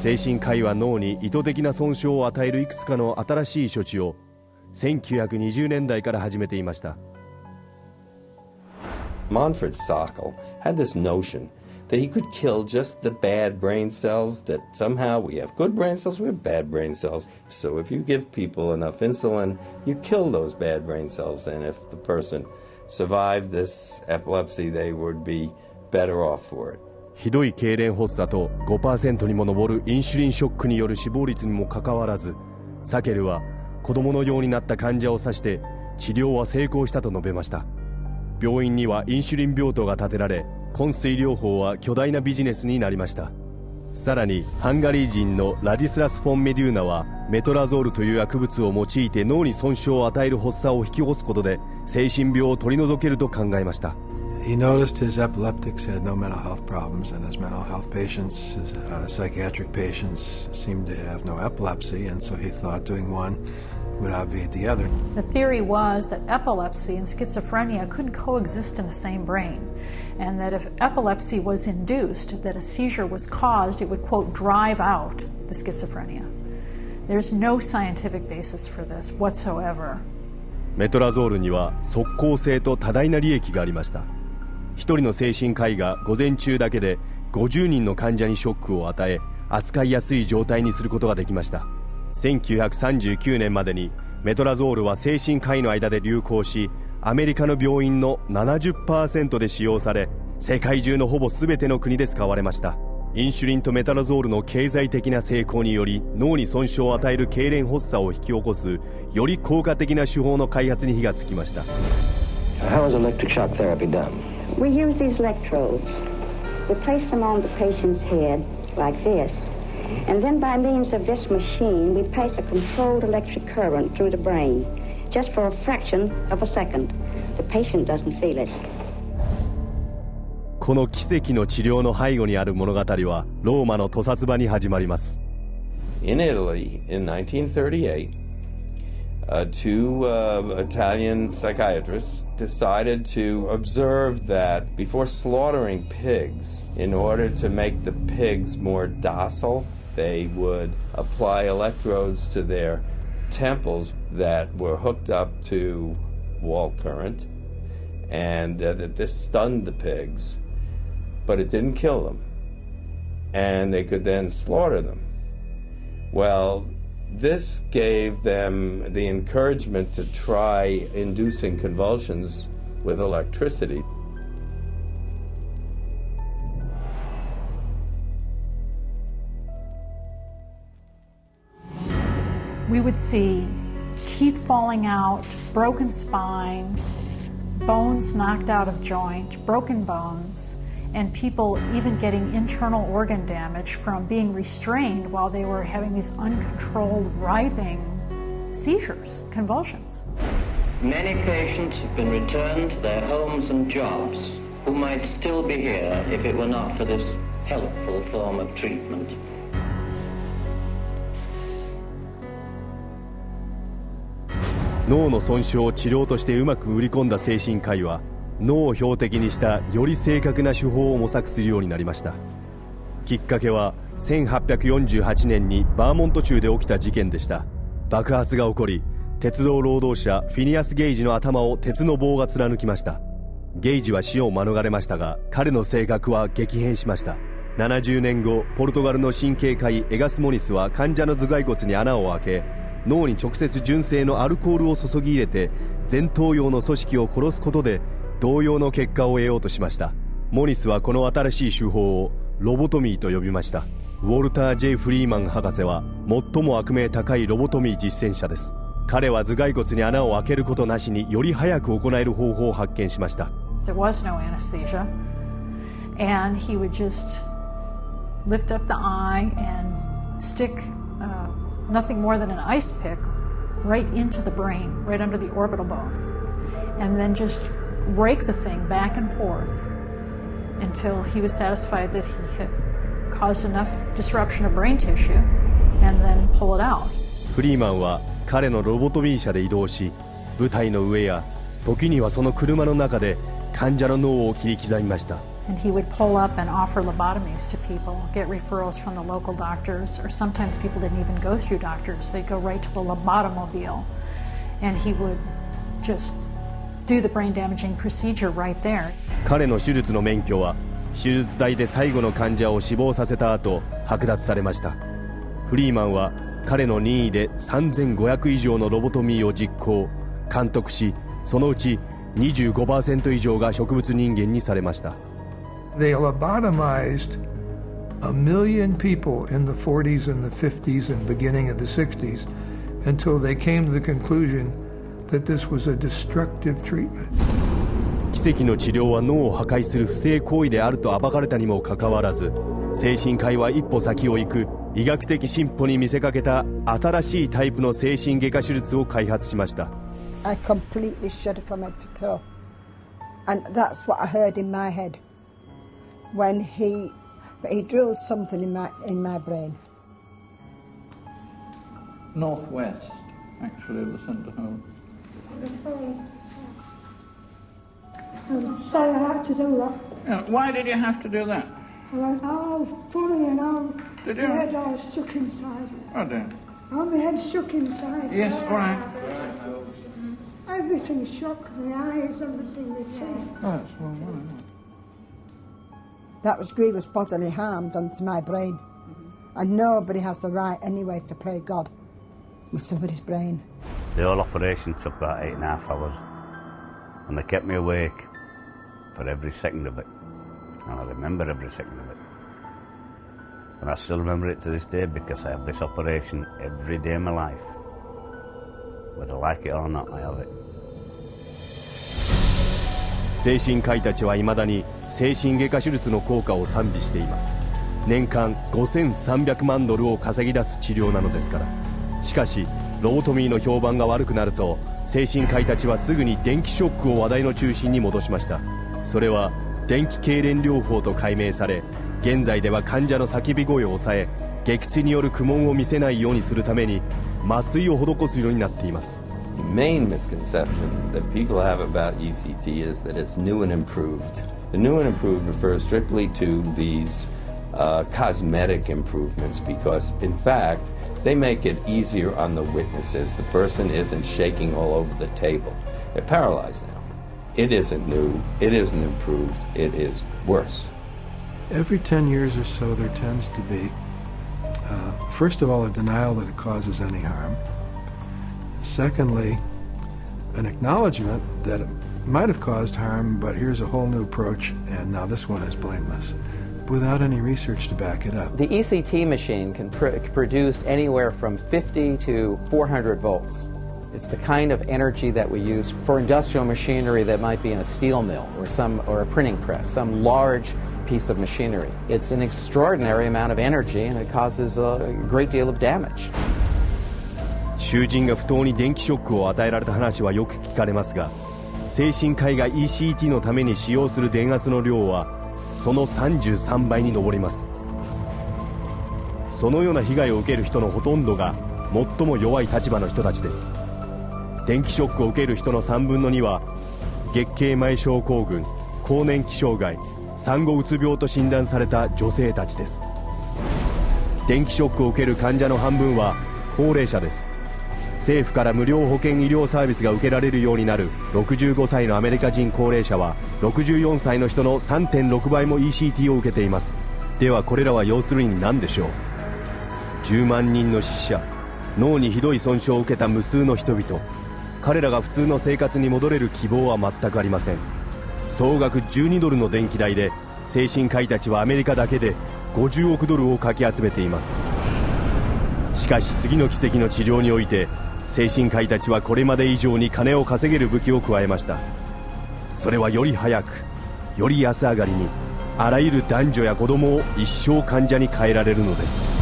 精神科医は脳に意図的な損傷を与えるいくつかの新しい処置を1920年代から始めていました。Manfred Sockel had this notion that he could kill just the bad brain cells, that somehow we have good brain cells, we have bad brain cells. So if you give people enough insulin, you kill those bad brain cells, and if the person survived this epilepsy, they would be better off for it. ひどい痙攣発作と 5% にも上るインシュリンショックによる死亡率にもかかわらず、サケルは子供のようになった患者を指して治療は成功したと述べました。病院にはインシュリン病棟が建てられ、昏睡療法は巨大なビジネスになりました。さらにハンガリー人のラディスラス・フォン・メデューナはメトラゾールという薬物を用いて脳に損傷を与える発作を引き起こすことで精神病を取り除けると考えました。He noticed his epileptics had no mental health problems, and his mental health patients, his psychiatric patients, seemed to have no epilepsy, and so he thought doing one would obviate the other. The theory was that epilepsy and schizophrenia couldn't coexist in the same brain, and that if epilepsy was induced, that a seizure was caused, it would, quote, drive out the schizophrenia. There's no scientific basis for this whatsoever. メトラゾールには即効性と多大な利益がありました。一人の精神科医が午前中だけで50人の患者にショックを与え、扱いやすい状態にすることができました。1939年までにメトラゾールは精神科医の間で流行し、アメリカの病院の 70% で使用され、世界中のほぼ全ての国で使われました。インシュリンとメトラゾールの経済的な成功により、脳に損傷を与える痙攣発作を引き起こすより効果的な手法の開発に火がつきました。How is electric shock therapy done? We use these electrodes. We place them on the patient's head like this, and then by means of this machine, we pass a controlled electric current through the brain, just for a fraction of a second. The patient doesn't feel it. この奇跡の治療の背後にある物語はローマの屠殺場に始まります。In Italy, in 1938, two Italian psychiatrists decided to observe that before slaughtering pigs, in order to make the pigs more docile, they would apply electrodes to their temples that were hooked up to wall current, and that this stunned the pigs, but it didn't kill them, and they could then slaughter them. Well, this gave them the encouragement to try inducing convulsions with electricity. We would see teeth falling out, broken spines, bones knocked out of joint, broken bones, and people even getting internal organ damage from being restrained while they were having these uncontrolled writhing seizures, convulsions. Many patients have been returned to their homes and jobs who might still be here if it were not for this helpful form of treatment. 脳の損傷を治療としてうまく売り込んだ精神科医は、脳を標的にしたより正確な手法を模索するようになりました。きっかけは1848年にバーモント州で起きた事件でした。爆発が起こり、鉄道労働者フィニアス・ゲイジの頭を鉄の棒が貫きました。ゲイジは死を免れましたが、彼の性格は激変しました。70年後、ポルトガルの神経科医エガス・モニスは患者の頭蓋骨に穴を開け、脳に直接純正のアルコールを注ぎ入れて前頭葉の組織を殺すことで同様の結果を得ようとしました。モニスはこの新しい手法をロボトミーと呼びました。ウォルター・J. フリーマン博士は最も悪名高いロボトミー実践者です。彼は頭蓋骨に穴を開けることなしにより早く行える方法を発見しました。 There was no anesthesia, and he would just lift up the eye and stick nothing more than an ice pick right into the brain, right under the orbital bone, and then just rake the thing back and forth until he was satisfied that he had caused enough disruption of brain tissue, and then pull it out. フリーマンは彼のロボトミー車で移動し、舞台の上や時にはその車の中で患者の脳を切り刻みました。And he would pull up and offer lobotomies to people, get referrals from the local doctors, or sometimes people didn't even go through doctors. They'd go right to the lobotomobile, and he would just do the brain-damaging procedure right there. 彼の手術の免許は手術台で最後の患者を死亡させた後剥奪されました。フリーマンは彼の任意で3500以上のロボトミーを実行監督し、そのうち 25% 以上が植物人間にされました。They lobotomized 1 million people in the 40s and the 50s and beginning of the 60s until they came to the conclusion that this was a destructive treatment. 奇跡の治療は脳を破壊する不正行為であると暴かれたにもかかわらず、精神科医は一歩先を行く医学的進歩に見せかけた新しいタイプの精神外科手術を開発しました。I completely shuddered from head to toe. And that's what I heard in my head when he drilled something in my brain. Northwest, actually, of the centre home. I'm sorry I had to do that. Yeah, why did you have to do that? I went, oh, funny, and Did my you? head all shook inside. Oh dear. Oh, my head shook inside. Yes, all right. Everything shook, the eyes, everything, the teeth. Oh, that's well, well. That was grievous bodily harm done to my brain. And nobody has the right anyway to play God with somebody's brain. The whole operation took about 8.5 hours. And they kept me awake for every second of it. And I remember every second of it. And I still remember it to this day because I have this operation every day of my life. Whether I like it or not, I have it. 精神科医たちは未だに精神外科手術の効果を賛美しています。年間5300万ドルを稼ぎ出す治療なのですから。しかしロボトミーの評判が悪くなると、精神科医たちはすぐに電気ショックを話題の中心に戻しました。それは電気痙攣療法と解明され、現在では患者の叫び声を抑え、撃墜による苦悶を見せないようにするために麻酔を施すようになっています。The main misconception that people have about ECT is that it's new and improved. The new and improved refers strictly to these cosmetic improvements because, in fact, they make it easier on the witnesses. The person isn't shaking all over the table. They're paralyzed now. It isn't new. It isn't improved. It is worse. Every 10 years or so, there tends to be, first of all, a denial that it causes any harm. Secondly, an acknowledgement that it might have caused harm, but here's a whole new approach, and now this one is blameless, without any research to back it up. The ECT machine can produce anywhere from 50 to 400 volts. It's the kind of energy that we use for industrial machinery that might be in a steel mill or a printing press, some large piece of machinery. It's an extraordinary amount of energy and it causes a great deal of damage. 囚人が不当に電気ショックを与えられた話はよく聞かれますが、精神科医が ECT のために使用する電圧の量はその33倍に上ります。そのような被害を受ける人のほとんどが最も弱い立場の人たちです。電気ショックを受ける人の3分の2は月経前症候群、更年期障害、産後うつ病と診断された女性たちです。電気ショックを受ける患者の半分は高齢者です。政府から無料保険医療サービスが受けられるようになる65歳のアメリカ人高齢者は64歳の人の 3.6 倍も ECT を受けています。ではこれらは要するに何でしょう。10万人の死者、脳にひどい損傷を受けた無数の人々、彼らが普通の生活に戻れる希望は全くありません。総額12ドルの電気代で精神科医たちはアメリカだけで50億ドルをかき集めています。しかし次の奇跡の治療において精神科医たちはこれまで以上に金を稼げる武器を加えました。それはより早く、より安上がりにあらゆる男女や子供を一生患者に変えられるのです。